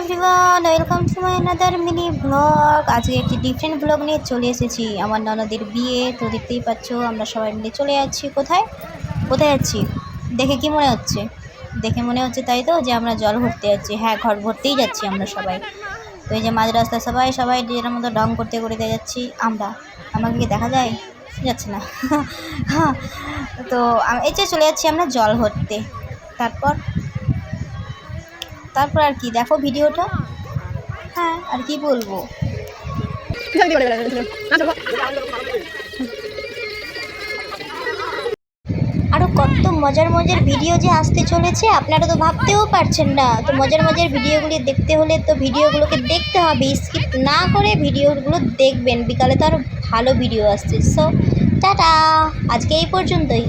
Everyone, welcome to my another mini blog. আজকে একটি different blog নিয়ে চলে এসেছি। আমার ননদের বিয়ে, তো দেখতেই পাচ্ছ আমরা সবাই মিলে চলে যাচ্ছি। কোথায় কোথায় যাচ্ছি দেখে কি মনে হচ্ছে? দেখে মনে হচ্ছে তাই তো যে আমরা জল ভরতে যাচ্ছি। হ্যাঁ, ঘর ভরতেই যাচ্ছি আমরা সবাই। তো এই যে মাঝ রাস্তায় সবাই সবাই নিজের মতো ঢং করতে করতে যাচ্ছি আমরা। আমাকে কি দেখা যায়? যাচ্ছে না। হ্যাঁ, তো এই যে চলে যাচ্ছি আমরা জল ভরতে। তারপর তারপর আর কি, দেখো ভিডিওটা। হ্যাঁ, আর কি বলবো। আরও কত মজার মজার ভিডিও যে আসতে চলেছে, আপনারা তো ভাবতেও পারছেন না। তো মজার মজার ভিডিওগুলি দেখতে হলে তো ভিডিওগুলোকে দেখতে হবে, স্কিপ না করে ভিডিওগুলো দেখবেন। বিকালে তো আরও ভালো ভিডিও আসছে। সো টাটা, আজকে এই পর্যন্তই।